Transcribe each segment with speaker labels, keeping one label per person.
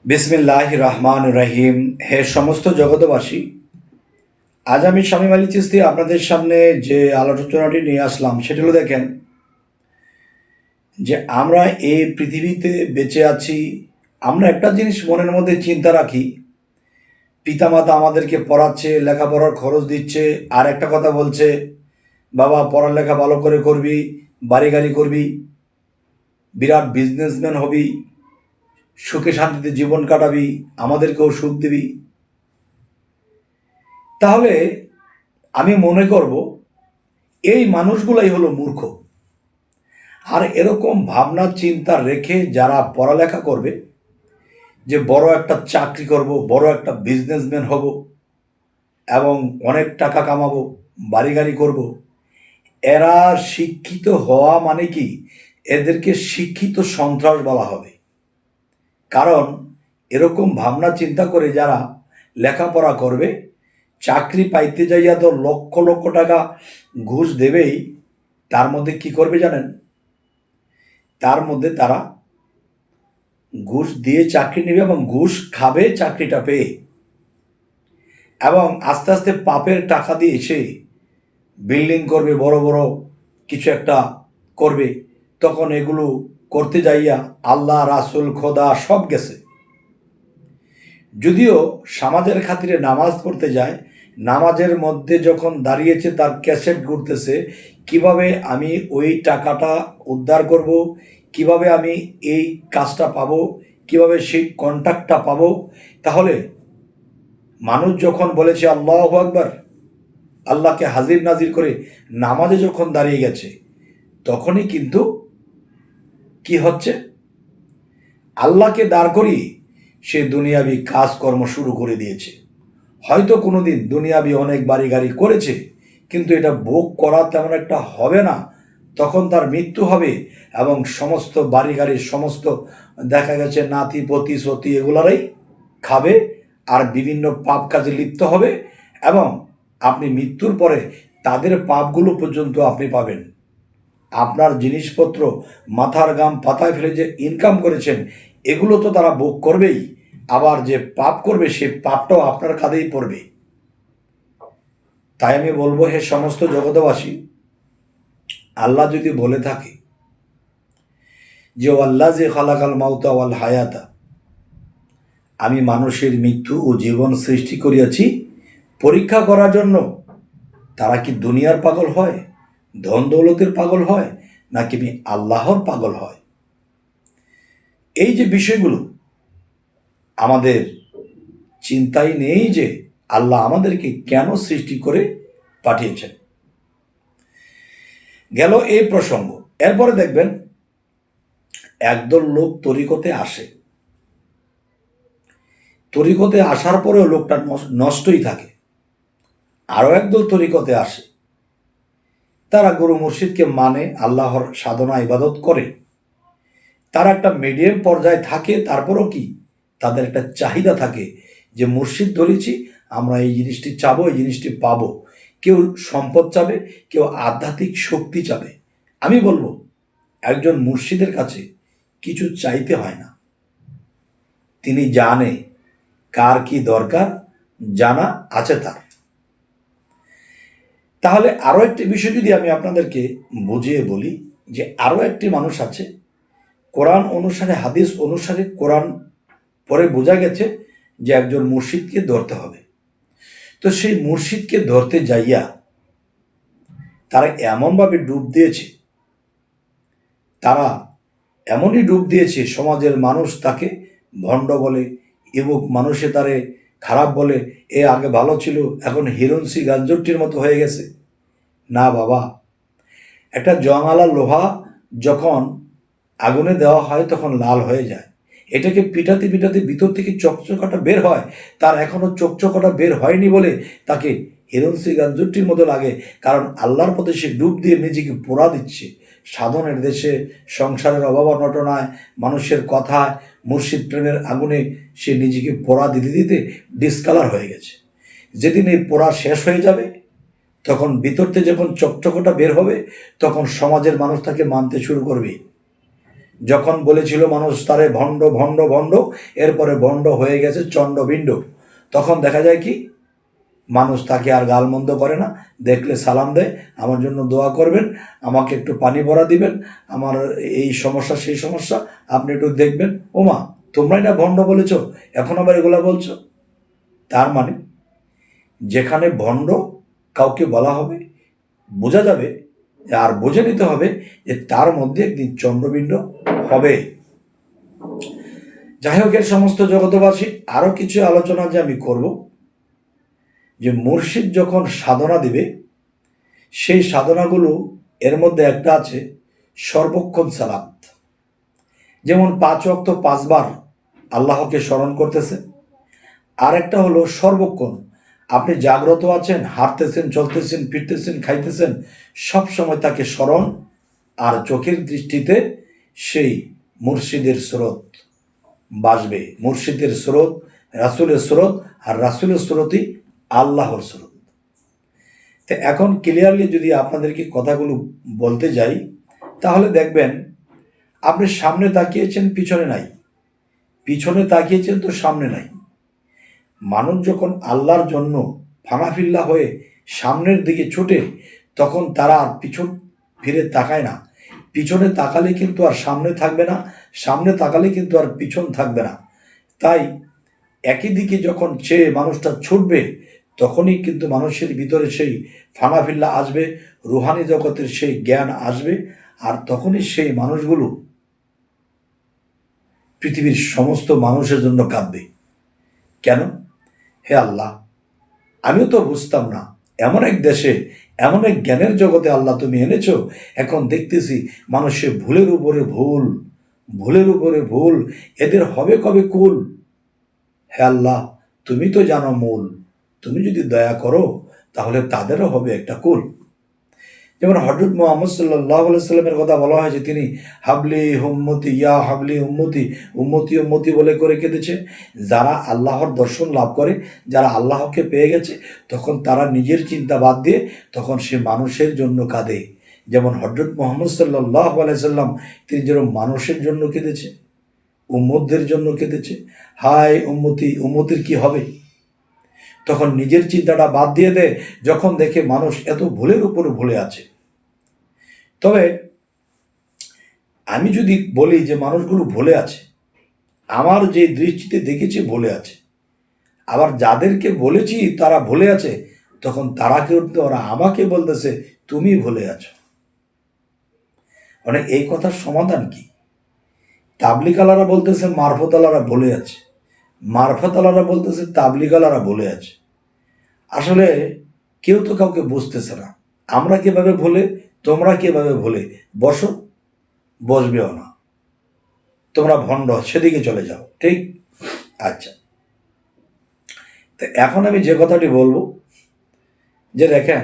Speaker 1: বিসমিল্লাহির রহমানির রহিম। হে সমস্ত জগতবাসী, আজ আমি শামীম আলী চিশতি আপনাদের সামনে যে আলোচনাটি নিয়ে আসলাম সেটা হলো, দেখেন যে আমরা এই পৃথিবীতে বেঁচে আছি। আমরা একটা জিনিস মনের মধ্যে চিন্তা রাখি, পিতামাতা আমাদেরকে পড়াচ্ছে, লেখাপড়ার খরচ দিচ্ছে, আর একটা কথা বলছে, বাবা পড়ালেখা ভালো করে করবি, বাড়ি গাড়ি করবি, বিরাট বিজনেসম্যান হবি, সুখে শান্তিতে জীবন কাটাবি, আমাদেরকেও সুখ দিবি। তাহলে আমি মনে করব এই মানুষগুলাই হলো মূর্খ। আর এরকম ভাবনা চিন্তা রেখে যারা পড়ালেখা করবে যে বড় একটা চাকরি করব, বড় একটা বিজনেসম্যান হব এবং অনেক টাকা কামাবো, বাড়ি গাড়ি করব, এরা শিক্ষিত হওয়া মানে কি, এদেরকে শিক্ষিত সন্ত্রাস বলা হবে। কারণ এরকম ভাবনা চিন্তা করে যারা লেখাপড়া করবে, চাকরি পাইতে যাইয়া তো লক্ষ লক্ষ টাকা ঘুষ দেবেই, তার মধ্যে কি করবে জানেন? তার মধ্যে তারা ঘুষ দিয়ে চাকরি নেবে এবং ঘুষ খাবে চাকরিটা পেয়ে, এবং আস্তে আস্তে পাপের টাকা দিয়ে এসে বিল্ডিং করবে, বড় বড় কিছু একটা করবে। তখন এগুলো করতে যাইয়া আল্লাহ, রাসুল, খোদা সব গেছে। যদিও সমাজের খাতিরে নামাজ পড়তে যায়, নামাজের মধ্যে যখন দাঁড়িয়েছে তার ক্যাসেট ঘুরতেছে, কিভাবে আমি ওই টাকাটা উদ্ধার করব, কিভাবে আমি এই কাজটা পাবো, কিভাবে সেই কন্ট্রাক্টটা পাবো। তাহলে মানুষ যখন বলেছে আল্লাহু আকবার, আল্লাহকে হাজির নাজির করে নামাজে যখন দাঁড়িয়ে গেছে, তখনই কিন্তু কি হচ্ছে, আল্লাহকে দাঁড় করিয়ে সে দুনিয়াবি কাজকর্ম শুরু করে দিয়েছে। হয়তো কোনোদিন দুনিয়াবি অনেক বাড়ি গাড়ি করেছে, কিন্তু এটা ভোগ করা তেমন একটা হবে না। তখন তার মৃত্যু হবে এবং সমস্ত বাড়ি গাড়ির সমস্ত দেখা গেছে নাতি পতি সতি এগুলারই খাবে আর বিভিন্ন পাপ কাজে লিপ্ত হবে। এবং আপনি মৃত্যুর পরে তাদের পাপগুলো পর্যন্ত আপনি পাবেন। আপনার জিনিসপত্র মাথার ঘাম পাতায় ফেলে যে ইনকাম করেছেন, এগুলো তো তারা ভোগ করবেই, আবার যে পাপ করবে সে পাপটাও আপনার কাঁধেই পড়বে। তাই আমি বলবো, হে সমস্ত জগতবাসী, আল্লাহ যদি বলে থাকে যে আল্লাহ যে খালাকাল মাউতা ওয়াল হায়াতা, আমি মানুষের মৃত্যু ও জীবন সৃষ্টি করিয়াছি পরীক্ষা করার জন্য, তারা কি দুনিয়ার পাগল হয়, ধন দৌলতের পাগল হয়, নাকি আল্লাহর পাগল হয়? এই যে বিষয়গুলো আমাদের চিন্তাই নেই যে আল্লাহ আমাদেরকে কেন সৃষ্টি করে পাঠিয়েছেন। গেল এই প্রসঙ্গ। এরপরে দেখবেন একদল লোক তরিকতে আসে, তরিকতে আসার পরেও লোকটা নষ্টই থাকে। আরও একদল তরিকতে আসে, তারা গুরু মুর্শিদকে মানে, আল্লাহর সাধনা ইবাদত করে, তারা একটা মিডিয়াম পর্যায়ে থাকে। তারপরও কি, তাদের একটা চাহিদা থাকে যে মুর্শিদ ধরেছি, আমরা এই জিনিসটি চাবো, এই জিনিসটি পাবো। কেউ সম্পদ চাবে, কেউ আধ্যাত্মিক শক্তি চাবে। আমি বলবো, একজন মুর্শিদের কাছে কিছু চাইতে হয় না। তিনি জানে কার কি দরকার, জানা আছে তার। তাহলে আরও একটি বিষয় যদি আমি আপনাদেরকে বুঝিয়ে বলি, যে আরও একটি মানুষ আছে, কোরআন অনুসারে, হাদিস অনুসারে, কোরআন পরে বোঝা গেছে যে একজন মুর্শিদকে ধরতে হবে। তো সেই মুর্শিদকে ধরতে যাইয়া তারা এমনভাবে ডুব দিয়েছে, তারা এমনই ডুব দিয়েছে, সমাজের মানুষ তাকে ভণ্ড বলে, এবং মানুষে তারে খারাপ বলে, এ আগে ভালো ছিল, এখন হিরণসি গাঞ্জটির মতো হয়ে গেছে। না বাবা, একটা জংআলা লোহা যখন আগুনে দেওয়া হয় তখন লাল হয়ে যায়। এটাকে পিটাতে পিটাতে ভিতর থেকে চকচকাটা বের হয়, তার এখনো চকচকাটা বের হয়নি বলে তাকে হিরণসি গাঞ্জুটির মতো লাগে। কারণ আল্লাহর পথে সে ডুব দিয়ে নিজেকে পোড়া দিচ্ছে। সাধনের দেশে, সংসারের অভাব অনটনায়, মানুষের কথায়, মুর্শিদ প্রেমের আগুনে সে নিজেকে পোড়া দিতে দিতে ডিসকালার হয়ে গেছে। যেদিন এই পোড়া শেষ হয়ে যাবে, তখন ভিতরতে যখন চকচকটা বের হবে, তখন সমাজের মানুষ তাকে মানতে শুরু করবে। যখন বলেছিল মানুষ তারে ভণ্ড ভণ্ড ভণ্ড, এরপরে ভণ্ড হয়ে গেছে চণ্ডবিণ্ড। তখন দেখা যায় কি, মানুষ তাকে আর গালমন্দ করে না, দেখলে সালাম দেয়, আমার জন্য দোয়া করবেন, আমাকে একটু পানি ভরা দিবেন, আমার এই সমস্যা সেই সমস্যা আপনি একটু দেখবেন। ওমা, তোমরা এটা ভণ্ড বলেছ, এখন আবার এগুলা বলছো। তার মানে যেখানে ভণ্ড কাউকে বলা হবে, বোঝা যাবে, আর বুঝে নিতে হবে যে তার মধ্যে একদিন চন্দ্রবিণ্ড হবে। যাই হোক, এর সমস্ত জগতবাসী আরো কিছু আলোচনা যে আমি করব, যে মুর্শিদ যখন সাধনা দিবে, সেই সাধনাগুলো এর মধ্যে একটা আছে সর্বক্ষণ সালাত। যেমন 5 ওয়াক্ত 5 বার আল্লাহকে স্মরণ করতেছে। আর একটা হলো সর্বক্ষণ, আপনি জাগ্রত আছেন, হাঁটতেছেন, চলতেছেন, ফিরতেছেন, খাইতেছেন, সব সময় তাকে স্মরণ, আর চোখের দৃষ্টিতে সেই মুর্শিদের স্রোত বাসবে। মুর্শিদের স্রোত, রাসূলের স্রোত, আর রাসূলের স্রোতই আল্লাহর স্রোত। তো এখন ক্লিয়ারলি যদি আপনাদেরকে কথাগুলো বলতে যাই, তাহলে দেখবেন আপনি সামনে তাকিয়েছেন, পিছনে নাই, পিছনে তাকিয়েছেন তো সামনে নাই। মানুষ যখন আল্লাহর জন্য ফানাফিল্লা হয়ে সামনের দিকে ছুটে, তখন তারা আর পিছন ফিরে তাকায় না। পিছনে তাকালে কিন্তু আর সামনে থাকবে না, সামনে তাকালে কিন্তু আর পিছন থাকবে না। তাই একই দিকে যখন চেয়ে মানুষটা ছুটবে, তখনই কিন্তু মানুষের ভিতরে সেই ফানাফিল্লা আসবে, রুহানি জগতের সেই জ্ঞান আসবে, আর তখনই সেই মানুষগুলো পৃথিবীর সমস্ত মানুষের জন্য কাঁদবে। কেন? হে আল্লাহ, আমিও তো বুঝতাম না, এমন এক দেশে, এমন এক জ্ঞানের জগতে আল্লাহ তুমি এনেছো, এখন দেখতেছি মানুষের ভুলের উপরে ভুল, ভুলের উপরে ভুল, এদের হবে কবে কুল? হে আল্লাহ, তুমি তো জানো মূল, তুমি যদি দয়া করো তাহলে তাদেরও হবে একটা কুল। যেমন হযরত মুহাম্মদ সাল্লাল্লাহু আলাইহি সাল্লামের কথা বলা হয়েছে, তিনি হাবলি উম্মতি ইয়া হাবলি উম্মতি, উম্মতি উম্মতি বলে করে কেঁদেছে। যারা আল্লাহর দর্শন লাভ করে, যারা আল্লাহকে পেয়ে গেছে, তখন তারা নিজের চিন্তা বাদ দিয়ে তখন সে মানুষের জন্য কাঁদে। যেমন হযরত মুহাম্মদ সাল্লাল্লাহু আলাইহি সাল্লাম, তিনি যেরকম মানুষের জন্য কেঁদেছে, উম্মতদের জন্য কেঁদেছে, হায় উম্মতি, উম্মতির কি হবে, তখন নিজের চিন্তাটা বাদ দিয়ে দেয় যখন দেখে মানুষ এত ভুলের উপরে ভুলে আছে। তবে আমি যদি বলি যে মানুষগুলো ভুলে আছে, আমার যে দৃষ্টিতে দেখেছি ভুলে আছে, আবার যাদেরকে বলেছি তারা ভুলে আছে, তখন তারা কিন্তু ওরা আমাকে বলতেছে তুমি ভুলে আছো। মানে এই কথার সমাধান কি? তাবলিগালারা বলতেছে মারফতালারা ভুলে আছে, মারফতালারা বলতেছে তাবলিগালারা ভুলে আছে। আসলে কেউ তো কাউকে বুঝতেছে না। আমরা কিভাবে ভুলে, তোমরা কিভাবে ভুলে, বসো, বসবেও না, তোমরা ভণ্ড, সেদিকে চলে যাও, ঠিক? আচ্ছা, তো এখন আমি যে কথাটি বলবো, যে দেখেন,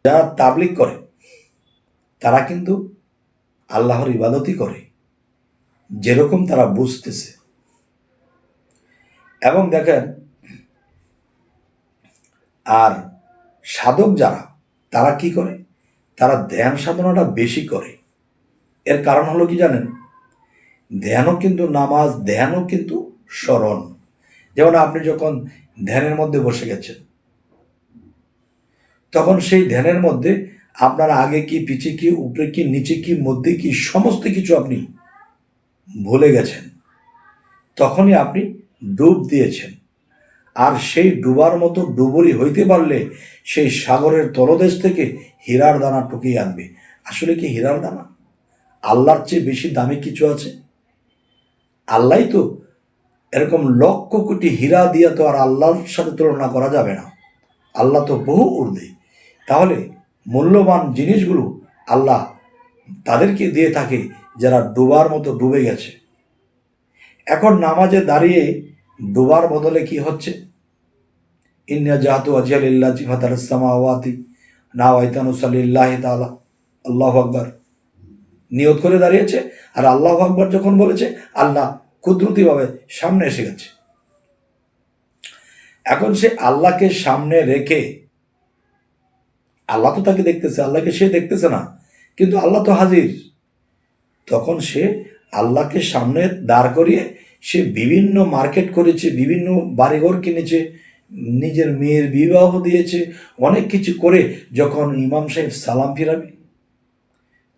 Speaker 1: যারা তাবলিগ করে তারা কিন্তু আল্লাহর ইবাদতই করে যেরকম তারা বুঝতেছে। এবং দেখেন, আর সাধক যারা, তারা কি করে, তারা ধ্যান সাধনাটা বেশি করে। এর কারণ হলো কি জানেন? ধ্যানও কিন্তু নামাজ, ধ্যানও কিন্তু স্মরণ। যেমন আপনি যখন ধ্যানের মধ্যে বসে গেছেন, তখন সেই ধ্যানের মধ্যে আপনার আগে কি, পিছে কি, উপরে কি, নিচে কি, মধ্যে কি, সমস্ত কিছু আপনি ভুলে গেছেন। তখনই আপনি ডুব দিয়েছেন। আর সেই ডুবার মতো ডুবুরি হইতে পারলে সেই সাগরের তলদেশ থেকে হীরার দানা টুকিয়ে আনবে। আসলে কি হীরার দানা? আল্লাহর চেয়ে বেশি দামি কিছু আছে? আল্লাহই তো, এরকম লক্ষ কোটি হীরা দিয়া তো আর আল্লাহর সাথে তুলনা করা যাবে না। আল্লাহ তো বহু ঊর্ধ্বে। তাহলে মূল্যবান জিনিসগুলো আল্লাহ তাদেরকে দিয়ে থাকে যারা ডুবার মতো ডুবে গেছে। এখন নামাজে দাঁড়িয়ে ডুবার বদলে কি হচ্ছে? ইন্না জাহাতু আজহালিল্লাহি ফাতারাস সামাওয়াতি নাওয়াইতানু সাল্লিল্লাহি তাআলা আল্লাহু আকবার নিয়ত করে দাঁড়িয়েছে, আর আল্লাহু আকবার যখন বলেছে, আল্লাহ কুদরতিভাবে সামনে এসে গেছে। এখন সে আল্লাহকে সামনে রেখে, আল্লাহ তো তাকে দেখতেছে, আল্লাহকে সে দেখতেছে না, কিন্তু আল্লাহ তো হাজির। তখন সে আল্লাহকে সামনে দাঁড় করিয়ে সে বিভিন্ন মার্কেট করেছে, বিভিন্ন বাড়িঘর কিনেছে, নিজের মেয়ের বিবাহ দিয়েছে, অনেক কিছু করে যখন ইমাম সাহেব সালাম ফিরাবে,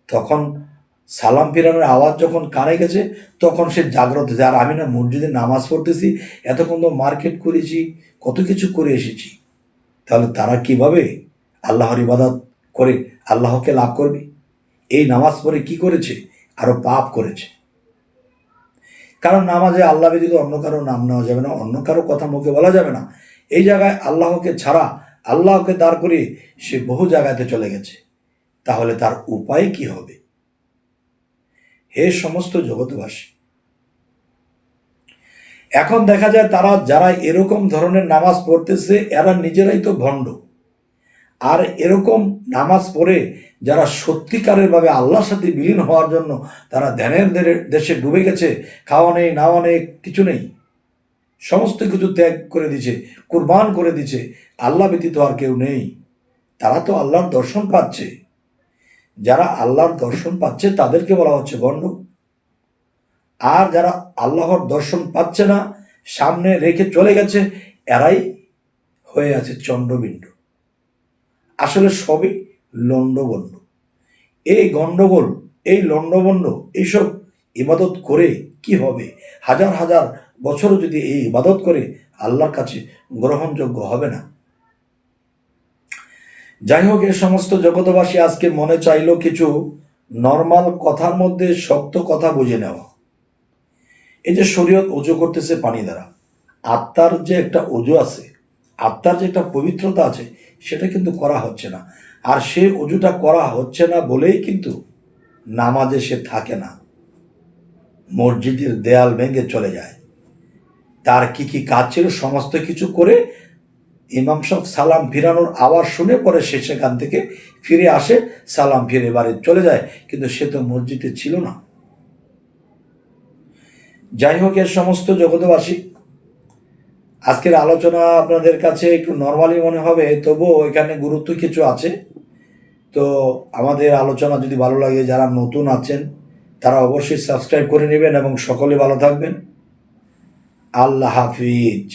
Speaker 1: তখন সালাম ফিরানোর আওয়াজ যখন কানে গেছে, তখন সে জাগ্রত হয়েছে। আর আমি না মসজিদে নামাজ পড়তেছি, এতক্ষণ তো মার্কেট করেছি, কত কিছু করে এসেছি, তাহলে তারা কিভাবে আল্লাহর ইবাদত করে আল্লাহকে লাভ করবে? এই নামাজ পড়ে কি করেছে? আরো পাপ করেছে। কারণ নামাজে আল্লাহ ব্যতীত অন্য কারো নাম নেওয়া যাবে না, অন্য কারো কথা মুখে বলা যাবে না। এই জায়গায় আল্লাহকে ছাড়া আল্লাহকে দাঁড় করিয়ে সে বহু জায়গাতে চলে গেছে, তাহলে তার উপায় কি হবে? হে সমস্ত জগৎবাসী, এখন দেখা যায় তারা যারা এরকম ধরনের নামাজ পড়তেছে এরা নিজেরাই তো ভণ্ড। আর এরকম নামাজ পড়ে যারা সত্যিকারের ভাবে আল্লাহর সাথে বিলীন হওয়ার জন্য তারা ধ্যানের দেশে ডুবে গেছে, খাওয়া নেই, নাওয়া নেই, কিছু নেই, সমস্ত কিছু ত্যাগ করে দিছে, কুরবান করে দিছে, আল্লাহ ব্যতীত আর কেউ নেই, তারা তো আল্লাহর দর্শন পাচ্ছে। যারা আল্লাহর দর্শন পাচ্ছে তাদেরকে বলা হচ্ছে ভণ্ড। আর যারা আল্লাহর দর্শন পাচ্ছে না, সামনে রেখে চলে গেছে, এরাই হয়ে আছে চন্ডবিন্ড। আসলে সবই লন্ডভন্ড। এই গন্ডগোল, এই লন্ডভন্ড, এইসব ইবাদত করে কি হবে? হাজার হাজার বছরও যদি এই ইবাদত করে আল্লাহর কাছে গ্রহণযোগ্য হবে না। যাই হোক, এ সমস্ত জগতবাসী আজকে মনে চাইলো কিছু নর্মাল কথার মধ্যে শক্ত কথা বুঝে নেওয়া। এই যে শরীয়ত ওযু করতেছে পানি দ্বারা, আত্মার যে একটা ওযু আছে, আত্মার যে একটা পবিত্রতা আছে, সেটা কিন্তু করা হচ্ছে না। আর সে ওযুটা করা হচ্ছে না বলেই কিন্তু নামাজে সে থাকে না, মসজিদের দেয়াল ভেঙে চলে যায়। তার কি কি কাজ ছিল সমস্ত কিছু করে ইমাম সাহেব সালাম ফিরানোর আওয়াজ শুনে পরে সে সেখান থেকে ফিরে আসে, সালাম ফিরে বাড়ি চলে যায়, কিন্তু সে তো মসজিদে ছিল না। যাই হোক, এর সমস্ত জগতবাসী, আজকের আলোচনা আপনাদের কাছে একটু নর্মালি মনে হবে, তবুও এখানে গুরুত্ব কিছু আছে। তো আমাদের আলোচনা যদি ভালো লাগে, যারা নতুন আছেন তারা অবশ্যই সাবস্ক্রাইব করে নেবেন এবং সকলে ভালো থাকবেন। আল্লাহ হাফিজ।